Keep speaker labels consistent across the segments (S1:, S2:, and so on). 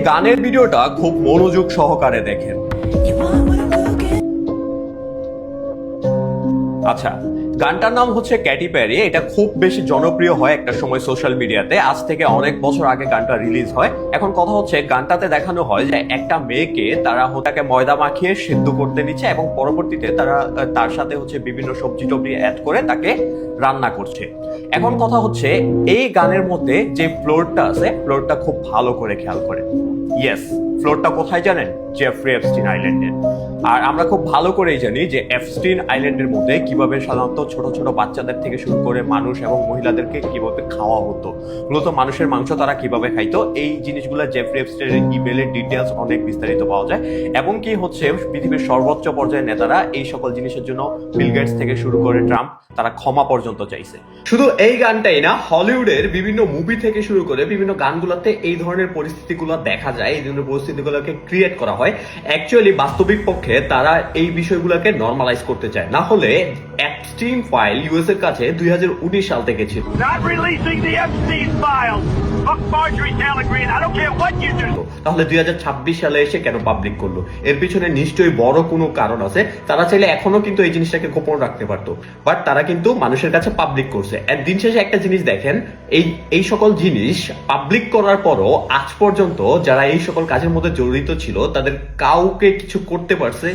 S1: গানের ভিডিওটা খুব মনোযোগ সহকারে দেখেন। আচ্ছা, গানটার নাম হচ্ছে ক্যাটি প্যারি। এটা খুব বেশি জনপ্রিয় হয় একটা সময় সোশ্যাল মিডিয়াতে। আজ থেকে অনেক বছর আগে গানটা রিলিজ হয়। এখন কথা হচ্ছে গানটাতে দেখানো হয় যে একটা মেয়েকে তারা তাকে ময়দা মাখিয়ে সিদ্ধ করতে নিচ্ছে এবং পরবর্তীতে তারা তার সাথে হচ্ছে বিভিন্ন সবজি টবজি অ্যাড করে তাকে রান্না করছে। এখন কথা হচ্ছে এই গানের মধ্যে যে ফ্লোরটা আছে, ফ্লোরটা খুব ভালো করে খেয়াল করে। ইয়েস, ফ্লোরটা কোথায় জানেন? জেফ্রি এপস্টিন আইল্যান্ডের। আর আমরা খুব ভালো করেই জানি যে এপস্টিন আইল্যান্ডের মধ্যে কিভাবে সাধারণত ছোট ছোট বাচ্চাদের থেকে শুরু করে মানুষ এবং মহিলাদেরকে কিভাবে খাওয়া হতো, মূলত মানুষের মাংস তারা কিভাবে খাইতো, এই জিনিসগুলো জেফ্রি এপস্টিনের ইমেলের ডিটেলস অনেক বিস্তারিত পাওয়া যায়। এবং কি হচ্ছে পৃথিবীর সর্বোচ্চ পর্যায়ের নেতারা এই সকল জিনিসের জন্য বিল গেটস থেকে শুরু করে ট্রাম্প তারা ক্ষমা পর্যন্ত চাইছে। শুধু এই গানটাই না, হলিউডের বিভিন্ন মুভি থেকে শুরু করে বিভিন্ন গানগুলোতে এই ধরনের পরিস্থিতিগুলো দেখা যায়, এই ধরনের পরিস্থিতিগুলোকে ক্রিয়েট করা হয়। অ্যাকচুয়ালি বাস্তবিক পক্ষে তারা এই বিষয়গুলোকে নরমালাইজ করতে চায়। না হলে এপস্টিন ফাইল ইউএস এর কাছে 2019 সাল থেকে ছিল। তাহলে 2026 সালে এসে কেন পাবলিক করলো? এর পিছনে নিশ্চয়ই বড় কোনো কারণ আছে। তারা চাইলে এখনো কিন্তু এই জিনিসটাকে গোপন রাখতে পারতো, বাট তারা কিন্তু মানুষের কাছে পাবলিক করছে। এর দিন শেষে একটা জিনিস দেখেন, এই সকল জিনিস পাবলিক করার পরও আজ পর্যন্ত যারা এই সকল কাজের মধ্যে জড়িত ছিল তাদের কাউকে কিছু করতে পারছে?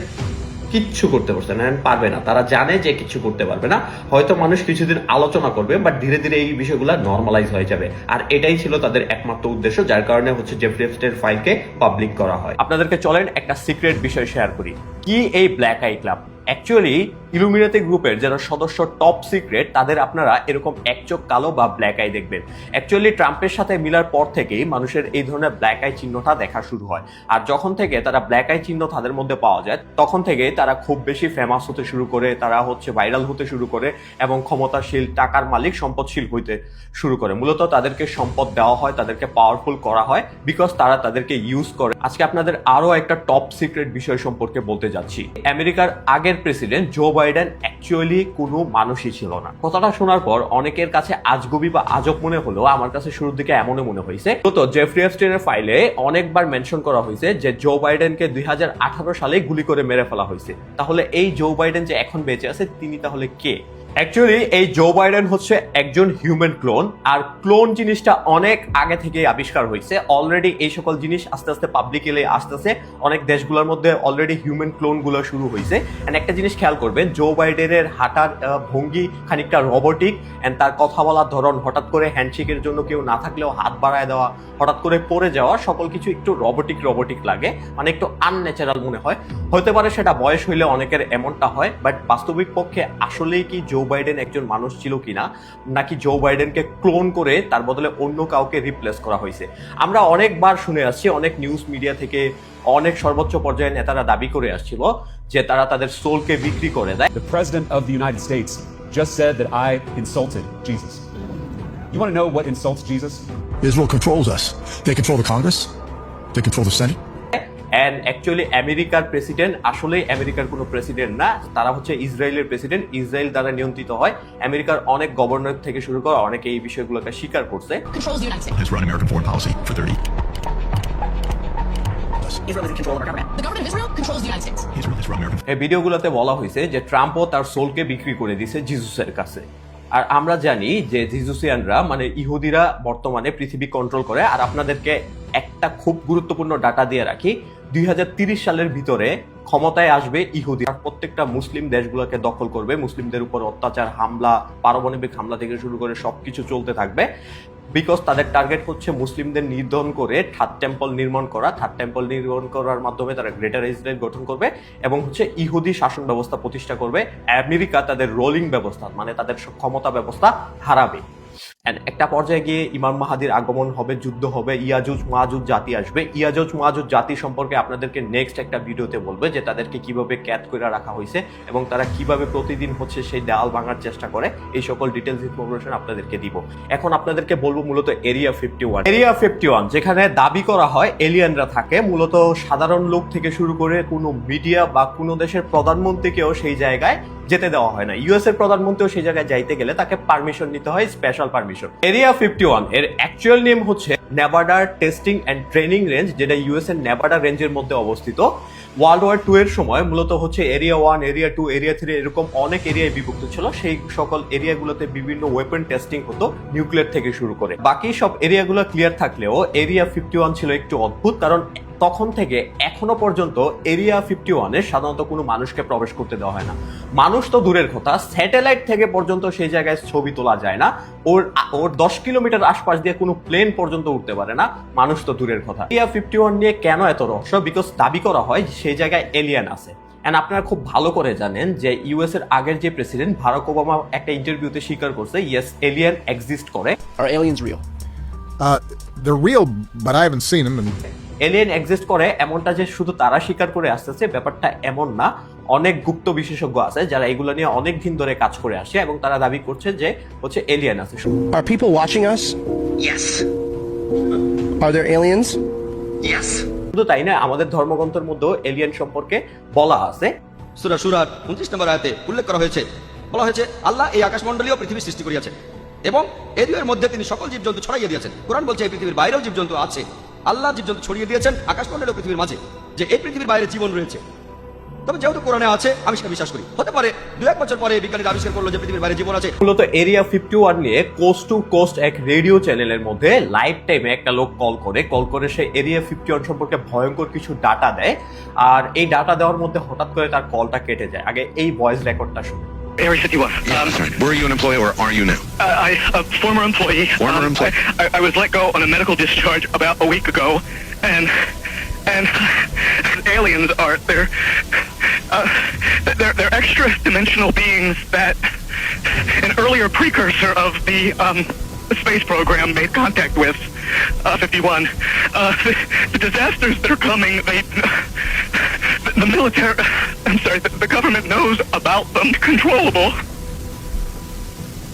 S1: কিচ্ছু করতে পারছে না, পারবে না। তারা জানে যে কিছু করতে পারবে না। হয়তো মানুষ কিছুদিন আলোচনা করবে, বাট ধীরে ধীরে এই বিষয়গুলো নর্মালাইজ হয়ে যাবে। আর এটাই ছিল তাদের একমাত্র উদ্দেশ্য, যার কারণে হচ্ছে জেফ্রি এপস্টিনের ফাইলকে পাবলিক করা হয়। আপনাদেরকে চলেন একটা সিক্রেট বিষয় শেয়ার করি। কি এই black eye club? Actually Illuminati গ্রুপের যারা সদস্য টপ সিক্রেট, তাদের আপনারা এরকম এক চোখ কালো বা ব্ল্যাক আই দেখবেন। অ্যাকচুয়ালি ট্রাম্পের সাথে মিলার পর থেকেই মানুষের এই ধরনের ব্ল্যাক আই চিহ্নটা দেখা শুরু হয়। আর যখন থেকে তারা ব্ল্যাক আই চিহ্ন তাদের মধ্যে পাওয়া যায়, তখন থেকে তারা খুব বেশি ফেমাস হতে শুরু করে, তারা হচ্ছে ভাইরাল হতে শুরু করে এবং ক্ষমতাশীল, টাকার মালিক, সম্পদশীল হইতে শুরু করে। মূলত তাদেরকে সম্পদ দেওয়া হয়, তাদেরকে পাওয়ারফুল করা হয়, বিকজ তারা তাদেরকে ইউজ করে। আজকে আপনাদের আরো একটা টপ সিক্রেট বিষয় সম্পর্কে বলতে যাচ্ছি। আমেরিকার আগের প্রেসিডেন্ট জো বাইডেন অ্যাকচুয়ালি কোনো মানুষই ছিল না। কথাটা শোনার পর অনেকের কাছে আজগুবি বা আজব মনে হলেও আমার কাছে শুরুর দিকে এমনই মনে হয়েছে। তো জেফ্রি এপস্টিনের ফাইলে অনেকবার মেনশন করা হয়েছে যে জো বাইডেনকে 2018 সালে গুলি করে মেরে ফেলা হয়েছে। তাহলে এই জো বাইডেন যে এখন বেঁচে আছে, তিনি তাহলে কে? অ্যাকচুয়ালি এই জো বাইডেন হচ্ছে একজন হিউম্যান ক্লোন। আর ক্লোন জিনিসটা অনেক আগে থেকে আবিষ্কার হয়েছে। অলরেডি এই সকল জিনিস আস্তে আস্তে পাবলিকলি আসতেছে। অনেক দেশগুলোর মধ্যে অলরেডি হিউম্যান ক্লোন গুলো শুরু হয়েছে। এন্ড একটা জিনিস খেয়াল করবেন, জো বাইডেনের হাঁটার ভঙ্গি খানিকটা রোবটিক, এন্ড তার কথা বলার ধরন, হঠাৎ করে হ্যান্ডশেকের জন্য কেউ না থাকলেও হাত বাড়ায় দেওয়া, হঠাৎ করে পড়ে যাওয়া, সকল কিছু একটু রোবটিক লাগে, মানে একটু আনন্যাচারাল মনে হয়। হতে পারে সেটা বয়স হইলে অনেকের এমনটা হয়, বাট বাস্তবিক পক্ষে আসলেই কি জো বাইডেন একজন মানুষ ছিল কিনা, নাকি জো বাইডেনকে ক্লোন করে তার বদলে অন্য কাউকে রিপ্লেস করা হয়েছে? আমরা অনেকবার শুনে আসছি, অনেক নিউজ মিডিয়া থেকে অনেক সর্বোচ্চ পর্যায়ের নেতারা দাবি করে আসছিল যে তারা তাদের সোলকে বিক্রি করে দেয়।
S2: The President of the United States just said that I insulted Jesus. You want to know what insults Jesus?
S3: Israel controls us. They control the Congress. They control the Senate.
S1: And actually আমেরিকার president আসলে আমেরিকার কোনো president না, তারা হচ্ছে ইসরায়েলের president. Israel দ্বারা নিয়ন্ত্রিত হয়। আমেরিকার অনেক গভর্নর থেকে শুরু করে অনেকে এই বিষয়গুলোকে স্বীকার করছে।
S3: Has run American foreign policy for 30.
S4: Israel is in control of our government. The government of Israel controls the United States.
S3: Israel has run American.
S1: এই ভিডিওগুলোতে বলা হয়েছে যে ট্রাম্পও তার সোলকে বিক্রি করে দিয়েছে জিজুসের কাছে। আর আমরা জানি যে জিজুসিয়ানরা মানে ইহুদিরা বর্তমানে পৃথিবী কন্ট্রোল করে। আর আপনাদেরকে একটা খুব গুরুত্বপূর্ণ ডাটা দিয়ে রাখি, 2030 সালের ভিতরে ক্ষমতায় আসবে ইহুদি। আর প্রত্যেকটা মুসলিম দেশগুলোকে দখল করবে, মুসলিমদের উপর অত্যাচার, হামলা, পারমাণবিক হামলা থেকে শুরু করে সবকিছু চলতে থাকবে। বিকজ তাদের টার্গেট হচ্ছে মুসলিমদের নিধন করে থার্ড টেম্পল নির্মাণ করা। থার্ড টেম্পল নির্মাণ করার মাধ্যমে তারা গ্রেটার ইসরায়েল গঠন করবে এবং হচ্ছে ইহুদি শাসন ব্যবস্থা প্রতিষ্ঠা করবে। আমেরিকা তাদের রোলিং ব্যবস্থা মানে তাদের ক্ষমতা ব্যবস্থা হারাবে। একটা পর্যায়ে গিয়ে ইমাম মাহাদির আগমন হবে, যুদ্ধ হবে, ইয়াজুজ মাজুজ জাতি আসবে। ইয়াজুজ মাজুজ জাতি সম্পর্কে আপনাদেরকে নেক্সট একটা ভিডিওতে বলবে যে তাদেরকে কিভাবে ক্যাদ করে রাখা হয়েছে এবং তারা কিভাবে প্রতিদিন হচ্ছে সেই দেওয়াল ভাঙার চেষ্টা করে। এই সকল ডিটেলস ইনফরমেশন আপনাদেরকে দিব। এখন আপনাদেরকে বলবো মূলত এরিয়া 51। এরিয়া 51 যেখানে দাবি করা হয় এলিয়ানরা থাকে। মূলত সাধারণ লোক থেকে শুরু করে কোনো মিডিয়া বা কোনো দেশের প্রধানমন্ত্রীকেও সেই জায়গায় যেতে দেওয়া হয় না। ইউএস এর প্রধানমন্ত্রীও সেই জায়গায় যাইতে গেলে তাকে পারমিশন নিতে হয়, স্পেশাল পারমিশন। মিশন। এরিয়া 51 এর অ্যাকচুয়াল নেম হচ্ছে Nevada testing and training range, যেটা ইউএস এর নেভাডা রেঞ্জের মধ্যে অবস্থিত। ওয়ার্ল্ড ওয়ার 2 এর সময় মূলত হচ্ছে এরিয়া 1, এরিয়া 2, এরিয়া 3 এরকম অনেক এরিয়ায় বিভক্ত ছিল। সেই সকল এরিয়াগুলোতে বিভিন্ন ওয়েপন টেস্টিং হতো, নিউক্লিয়ার থেকে শুরু করে। বাকি সব এরিয়াগুলো ক্লিয়ার থাকলেও এরিয়া 51 ছিল একটু অদ্ভুত, কারণ তখন থেকে এখনো পর্যন্ত এরিয়া 51 এ সাধারণত কোনো মানুষকে প্রবেশ করতে দেওয়া হয় না। মানুষ তো দূরের কথা, স্যাটেলাইট থেকে পর্যন্ত সেই জায়গায় ছবি তোলা যায় না। ওর 10 কিলোমিটার আশপাশ দিয়ে কোনো প্লেন পর্যন্ত উঠতে পারে না, মানুষ তো দূরের কথা। এরিয়া 51 নিয়ে কেন এত রহস্য? বিকজ দাবি করা হয় সেই জায়গায় এলিয়েন আছে। এন্ড আপনারা খুব ভালো করে জানেন যে ইউএস এর আগের যে প্রেসিডেন্ট বারাক ওবামা একটা ইন্টারভিউতে স্বীকার করছে, ইয়েস, এলিয়েন এক্সিস্ট করে।
S5: Are aliens real?
S3: They're real, but I haven't seen them. And
S1: alien exist করে এমনটা যে শুধু তারা স্বীকার করে আসতেছে, ব্যাপারটা এমন না। অনেক গুপ্ত বিশেষজ্ঞ আছে যারা এগুলো নিয়ে অনেক দিন ধরে কাজ করে আসে এবং তারা দাবি করছে যে হচ্ছে এলিয়েন আছে।
S5: Are people watching us?
S4: Yes.
S5: Are there aliens?
S4: Yes.
S1: শুধু তাই না, আমাদের ধর্মগ্রন্থের মধ্যেও এলিয়েন সম্পর্কে বলা আছে।
S6: সূরা শুরার 29 নম্বর আয়াতে উল্লেখ করা হয়েছে, বলা হয়েছে আল্লাহ এই আকাশমণ্ডলীয় পৃথিবী সৃষ্টি করিয়াছেন এবং এই দুয়ের মধ্যে তিনি সকল জীবজন্তু ছড়াইয়া দিয়েছেন। কোরআন বলছে এই পৃথিবীর বাইরেও জীবজন্তু আছে। আল্লাহ জীবজন্তু ছড়িয়ে দিয়েছেন আকাশমণ্ডলীয় পৃথিবীর মাঝে, যে এই পৃথিবীর বাইরে জীবন রয়েছে। তবে যেহেতু কোরআনে আছে আমি সেটা বিশ্বাস করি। হতে পারে 2-1 বছর পরে বিজ্ঞানীরা আবিষ্কার করলো যে পৃথিবীর বাইরে জীবন আছে।
S1: মূলত এরিয়া 51 নিয়ে কোস্ট টু কোস্ট এক রেডিও চ্যানেলের মধ্যে লাইভ টাইমে একটা লোক কল করে সে এরিয়া 51 সম্পর্কে ভয়ঙ্কর কিছু ডাটা দেয়। আর এই ডাটা দেওয়ার মধ্যে হঠাৎ করে তার কলটা কেটে যায়। আগে এই ভয়েস রেকর্ডটা শুনুন।
S7: Area 51.
S8: Were you an employee or are you now?
S7: A former employee.
S8: Former employee.
S7: I was let go on a medical discharge about a week ago, and aliens are they're extra dimensional beings that an earlier precursor of the space program made contact with 51. The disasters that are coming, the military, the government knows about them. Controllable.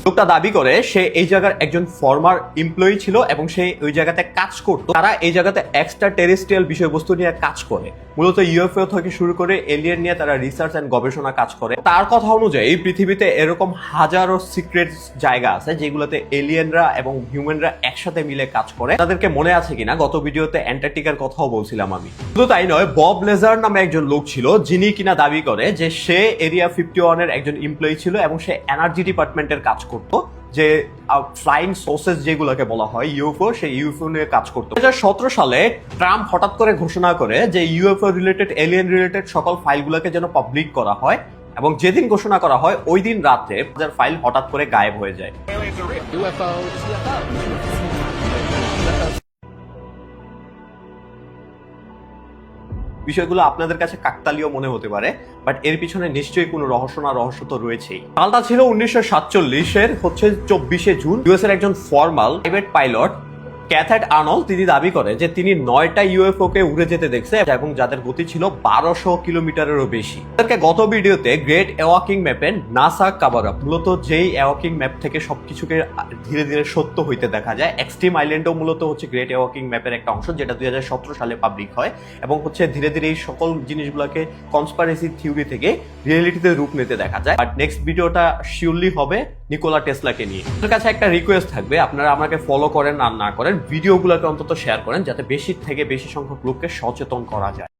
S1: লোকটা দাবি করে সে এই জায়গার একজন former employee ছিল এবং সে ওই জায়গাতে কাজ করতো। তারা এই জায়গাতে এক্সট্রা টেরেস্ট্রিয়াল বিষয়বস্তু নিয়ে কাজ করে, মূলত ইউএফও থেকে শুরু করে এলিয়েন নিয়ে তারা রিসার্চ এন্ড গবেষণা কাজ করে। তার কথা অনুযায়ী পৃথিবীতে এরকম হাজারো সিক্রেট জায়গা আছে যেগুলোতে এলিয়েনরা এবং হিউম্যানরা একসাথে মিলে কাজ করে। তাদেরকে মনে আছে কিনা, গত ভিডিওতে অ্যান্টার্কটিকার কথাও বলছিলাম আমি। শুধু তাই নয়, বব লেজার নামে একজন লোক ছিল যিনি কিনা দাবি করে যে সে এরিয়া 51 এর একজন এমপ্লয়ি ছিল এবং সে এনার্জি ডিপার্টমেন্টের কাজ করতো, যে ফ্লাইং সোর্সেস যেগুলোকে বলা হয় ইউএফও, সেই ইউএফও নিয়ে কাজ করতো। 2017 সালে ট্রাম্প হঠাৎ করে ঘোষণা করে যে ইউএফও রিলেটেড, এলিয়েন রিলেটেড সকল ফাইলগুলোকে যেন পাবলিক করা হয়, এবং যেদিন ঘোষণা করা হয় ওই দিন রাতে ফাইল হঠাৎ করে গায়েব হয়ে যায়। বিষয়গুলো আপনাদের কাছে কাকতালীয় মনে হতে পারে, বাট এর পিছনে নিশ্চয়ই কোনো রহস্য তো রয়েছেই। সালটা ছিল 1947 হচ্ছে 24শে জুন। ইউএস এর একজন ফর্মাল প্রাইভেট পাইলট ক্যাথার্ড আর্নল্ড তিনি দাবি করে যে তিনি 9টা ইউএফও কে উড়ে যেতে দেখছে এবং যাদের গতি ছিল 1200 কিলোমিটারেরও বেশি। তাদেরকে গত ভিডিওতে গ্রেট ওয়াকিং ম্যাপের নাসা কাভার আপ, মূলত যেই ওয়াকিং ম্যাপ থেকে সবকিছুকে ধীরে ধীরে সত্য হইতে দেখা যায়। এক্সট্রিম আইল্যান্ডও মূলত হচ্ছে গ্রেট ওয়াকিং ম্যাপের একটা অংশ, যেটা 2017 সালে পাবলিক হয় এবং হচ্ছে ধীরে ধীরে এই সকল জিনিসগুলোকে কনস্পাইরেসি থিওরি থেকে রিয়েলিটিতে রূপ নিতে দেখা যায়। বাট নেক্সট ভিডিওটা শিওরলি হবে নিকোলা টেসলাকে নিয়ে। আপনার কাছে একটা রিকোয়েস্ট থাকবে, আপনারা আমাকে ফলো করেন আর না করেন, ভিডিওগুলোকে অন্তত শেয়ার করেন যাতে বেশি থেকে বেশি সংখ্যক লোককে সচেতন করা যায়।